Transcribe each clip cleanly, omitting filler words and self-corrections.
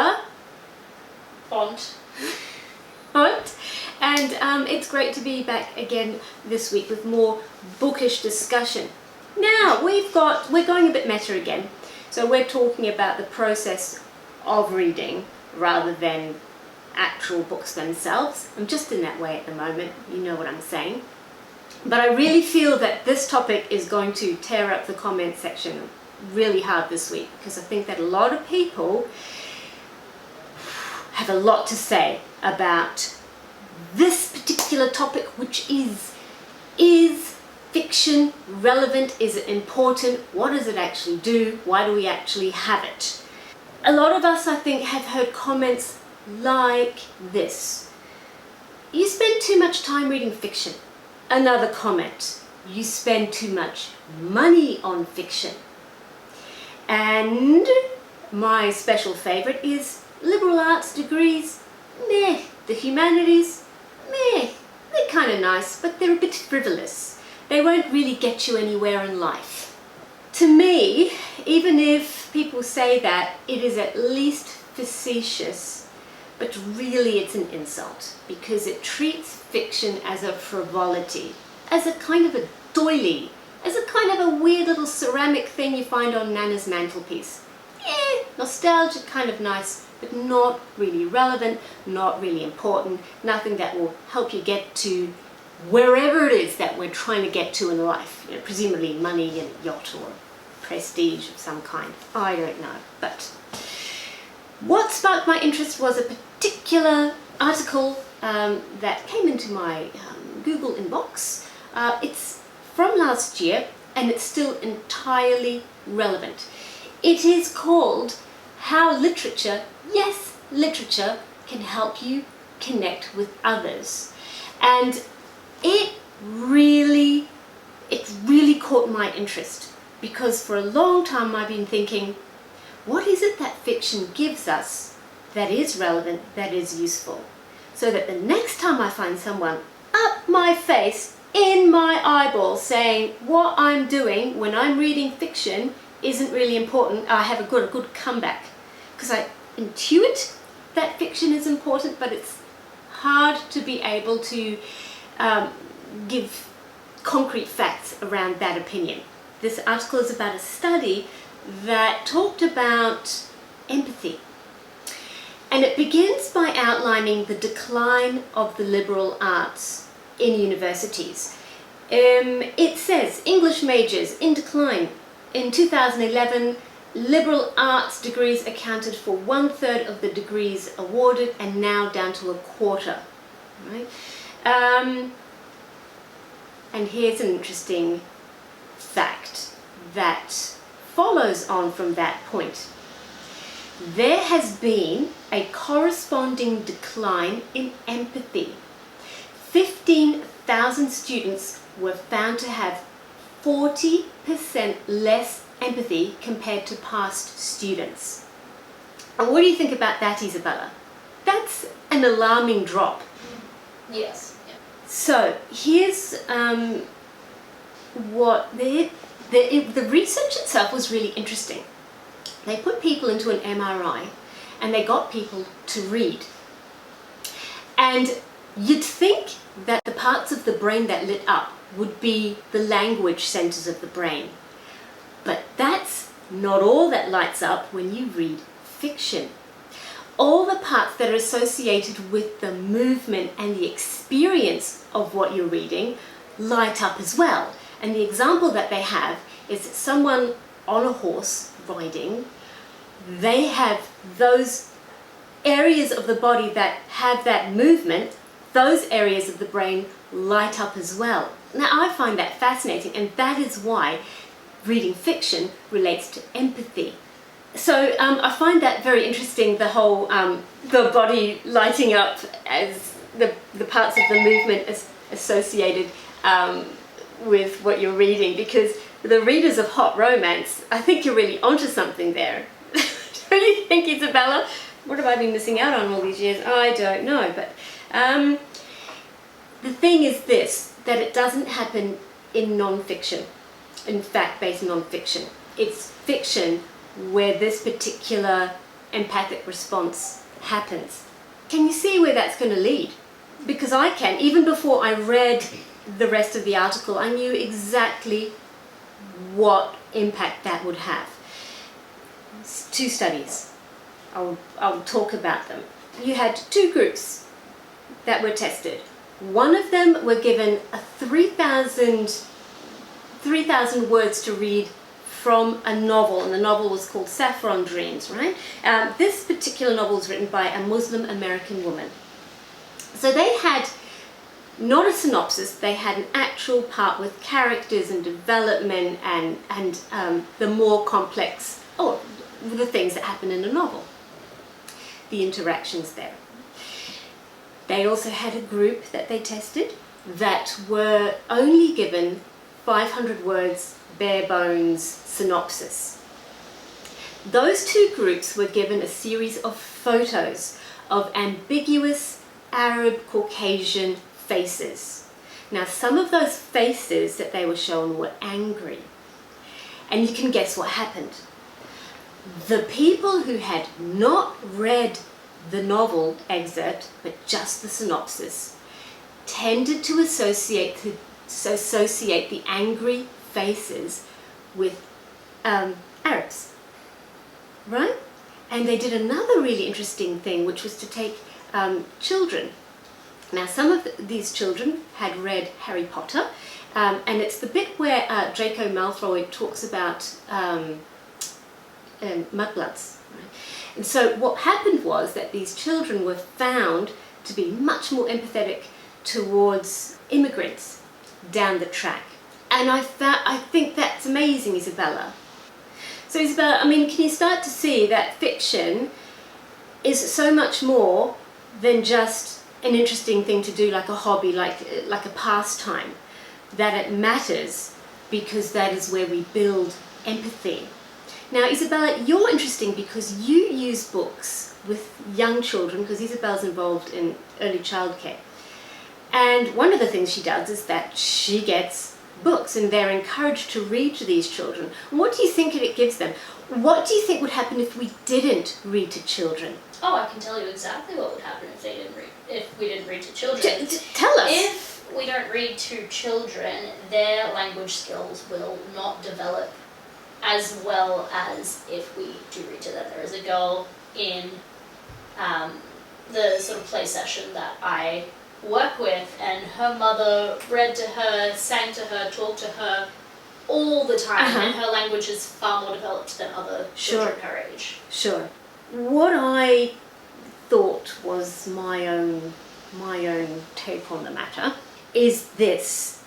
Isabella. Font. And it's great to be back again this week with more bookish discussion. Now we're going a bit meta again, so we're talking about the process of reading rather than actual books themselves. I'm just in that way at the moment, you know what I'm saying. But I really feel that this topic is going to tear up the comment section really hard this week, because I think that a lot of people have a lot to say about this particular topic, which is fiction relevant? Is it important? What does it actually do? Why do we actually have it? A lot of us, I think, have heard comments like this: you spend too much time reading fiction. Another comment: you spend too much money on fiction. And my special favorite is liberal arts degrees, meh. The humanities, meh. They're kind of nice, but they're a bit frivolous. They won't really get you anywhere in life. To me, even if people say that, it is at least facetious, but really it's an insult, because it treats fiction as a frivolity, as a kind of a doily, as a kind of a weird little ceramic thing you find on Nana's mantelpiece. Nostalgic, kind of nice, but not really relevant, not really important, nothing that will help you get to wherever it is that we're trying to get to in life. You know, presumably money and a yacht or prestige of some kind. I don't know. But what sparked my interest was a particular article that came into my Google inbox. It's from last year, and it's still entirely relevant. It is called How Literature, yes, literature, can help you connect with others. And it really caught my interest, because for a long time I've been thinking, what is it that fiction gives us that is relevant, that is useful? So that the next time I find someone up my face, in my eyeball, saying what I'm doing when I'm reading fiction isn't really important, I have a good comeback. Because I intuit that fiction is important, but it's hard to be able to give concrete facts around that opinion. This article is about a study that talked about empathy. And it begins by outlining the decline of the liberal arts in universities. It says English majors in decline. In 2011, liberal arts degrees accounted for 1/3 of the degrees awarded, and now down to 1/4. Right? And here's an interesting fact that follows on from that point. There has been a corresponding decline in empathy. 15,000 students were found to have 40% less empathy compared to past students. And what do you think about that, Isabella? That's an alarming drop. Yes. Yeah. So here's what the research itself was really interesting. They put people into an MRI and they got people to read. And you'd think that the parts of the brain that lit up would be the language centers of the brain. But that's not all that lights up when you read fiction. All the parts that are associated with the movement and the experience of what you're reading light up as well. And the example that they have is someone on a horse riding. They have those areas of the body that have that movement, those areas of the brain light up as well. Now I find that fascinating, and that is why reading fiction relates to empathy. So I find that very interesting, the whole the body lighting up as the parts of the movement as associated with what you're reading, because the readers of hot romance, I think you're really onto something there. Don't you think, Isabella? What have I been missing out on all these years? I don't know, but the thing is this, that it doesn't happen in non-fiction, in fact-based non-fiction. It's fiction where this particular empathic response happens. Can you see where that's going to lead? Because I can. Even before I read the rest of the article, I knew exactly what impact that would have. Two studies. I'll talk about them. You had two groups that were tested. One of them were given a 3,000 words to read from a novel, and the novel was called Saffron Dreams, right? This particular novel was written by a Muslim American woman. So they had not a synopsis, they had an actual part with characters and development and the more complex, the things that happen in a novel, the interactions there. They also had a group that they tested that were only given 500 words, bare bones synopsis. Those two groups were given a series of photos of ambiguous Arab Caucasian faces. Now, some of those faces that they were shown were angry. And you can guess what happened. The people who had not read the novel excerpt, but just the synopsis, tended to associate the angry faces with Arabs, right? And they did another really interesting thing, which was to take children. Now, some of these children had read Harry Potter, and it's the bit where Draco Malfoy talks about mudbloods. Right? And so what happened was that these children were found to be much more empathetic towards immigrants down the track. And I think that's amazing, Isabella. So Isabella, I mean, can you start to see that fiction is so much more than just an interesting thing to do, like a hobby, like a pastime, that it matters because that is where we build empathy. Now, Isabella, you're interesting because you use books with young children, because Isabella's involved in early childcare. And one of the things she does is that she gets books and they're encouraged to read to these children. What do you think it gives them? What do you think would happen if we didn't read to children? Oh, I can tell you exactly what would happen if we didn't read to children. Tell us. If we don't read to children, their language skills will not develop as well as if we do read to them. There is a girl in the sort of play session that I work with, and her mother read to her, sang to her, talked to her all the time, and her language is far more developed than other children her age. Sure. What I thought was my own take on the matter is this.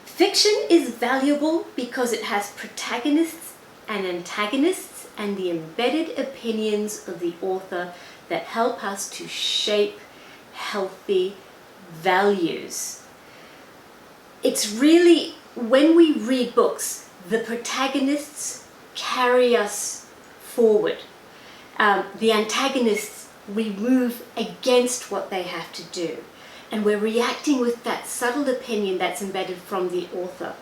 Fiction is valuable because it has protagonists and antagonists and the embedded opinions of the author that help us to shape healthy values. It's really, when we read books, the protagonists carry us forward. The antagonists, we move against what they have to do. And we're reacting with that subtle opinion that's embedded from the author.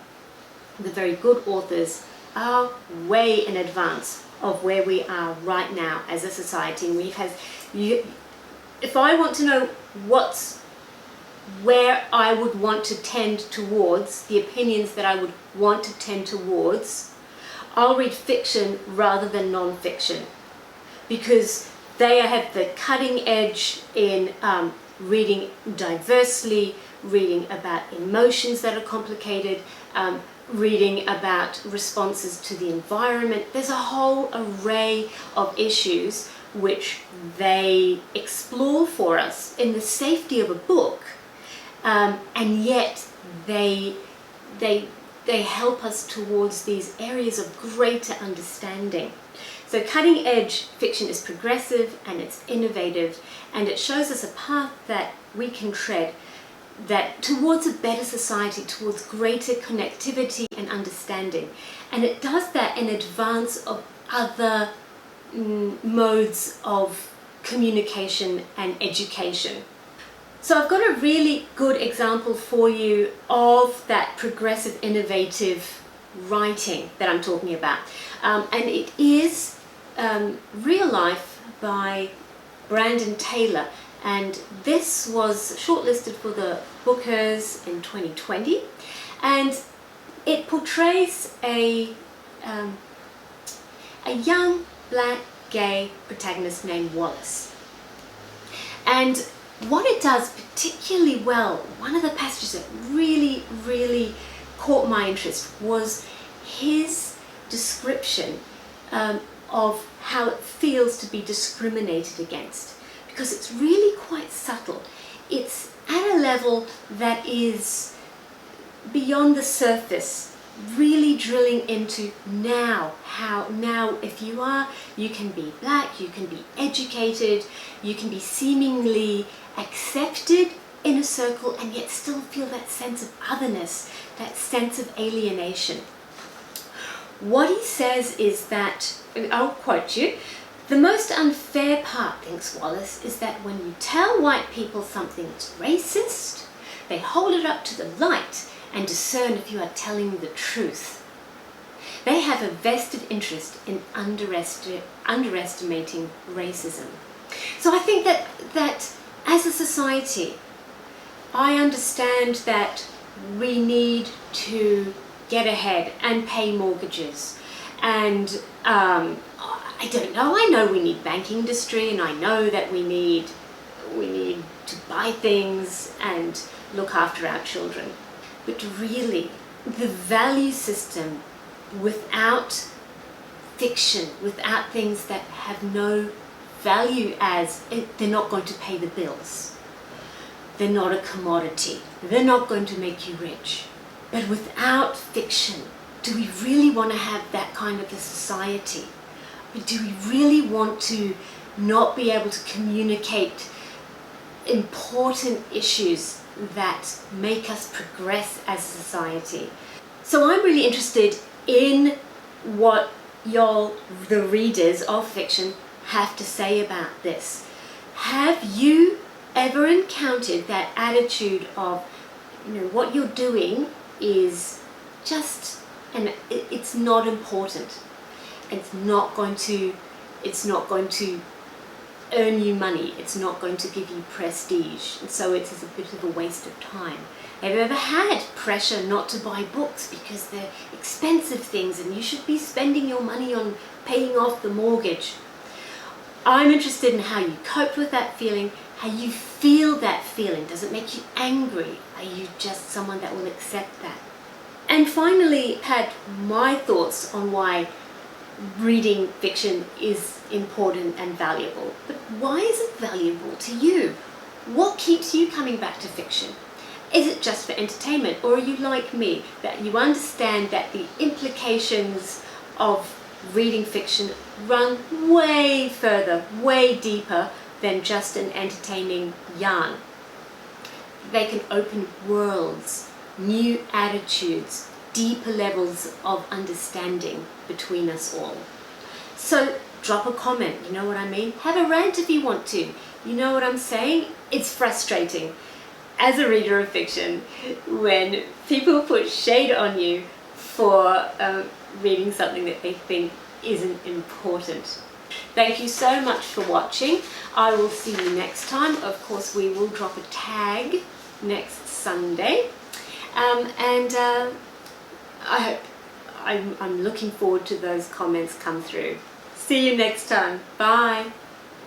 The very good authors are way in advance of where we are right now as a society. And if I want to know where I would want to tend towards, the opinions that I would want to tend towards, I'll read fiction rather than non-fiction, because they have the cutting edge in reading diversely, reading about emotions that are complicated, reading about responses to the environment. There's a whole array of issues which they explore for us in the safety of a book, and yet they help us towards these areas of greater understanding. So cutting edge fiction is progressive and it's innovative, and it shows us a path that we can tread that towards a better society, towards greater connectivity and understanding. And it does that in advance of other modes of communication and education. So I've got a really good example for you of that progressive, innovative writing that I'm talking about. And it is real life by Brandon Taylor, and this was shortlisted for the Bookers in 2020, and it portrays a young black gay protagonist named Wallace. And what it does particularly well, one of the passages that really caught my interest was his description of how it feels to be discriminated against, because it's really quite subtle. It's at a level that is beyond the surface, really drilling into now if you can be black, you can be educated, you can be seemingly accepted in a circle and yet still feel that sense of otherness, that sense of alienation. What he says is that, I'll quote you, "The most unfair part," thinks Wallace, "is that when you tell white people something is racist, they hold it up to the light and discern if you are telling the truth. They have a vested interest in underestimating racism." So I think that as a society, I understand that we need to get ahead and pay mortgages, and I don't know, I know we need banking industry, and I know that we need to buy things and look after our children. But really, the value system without fiction, without things that have no value, they're not going to pay the bills. They're not a commodity. They're not going to make you rich. But without fiction, do we really want to have that kind of a society? Do we really want to not be able to communicate important issues that make us progress as a society? So I'm really interested in what the readers of fiction, have to say about this. Have you ever encountered that attitude of, what you're doing is just, and it's not important. It's not going to earn you money. It's not going to give you prestige. And so it's a bit of a waste of time. Have you ever had pressure not to buy books because they're expensive things and you should be spending your money on paying off the mortgage? I'm interested in how you cope with that feeling, how you feel that feeling. Does it make you angry? Are you just someone that will accept that? And finally, had my thoughts on why reading fiction is important and valuable. But why is it valuable to you? What keeps you coming back to fiction? Is it just for entertainment, or are you like me, that you understand that the implications of reading fiction run way further, way deeper than just an entertaining yarn? They can open worlds, new attitudes, deeper levels of understanding between us all. So drop a comment, you know what I mean? Have a rant if you want to. You know what I'm saying? It's frustrating as a reader of fiction when people put shade on you for reading something that they think isn't important. Thank you so much for watching. I will see you next time. Of course, we will drop a tag next Sunday. I'm looking forward to those comments come through. See you next time. Bye.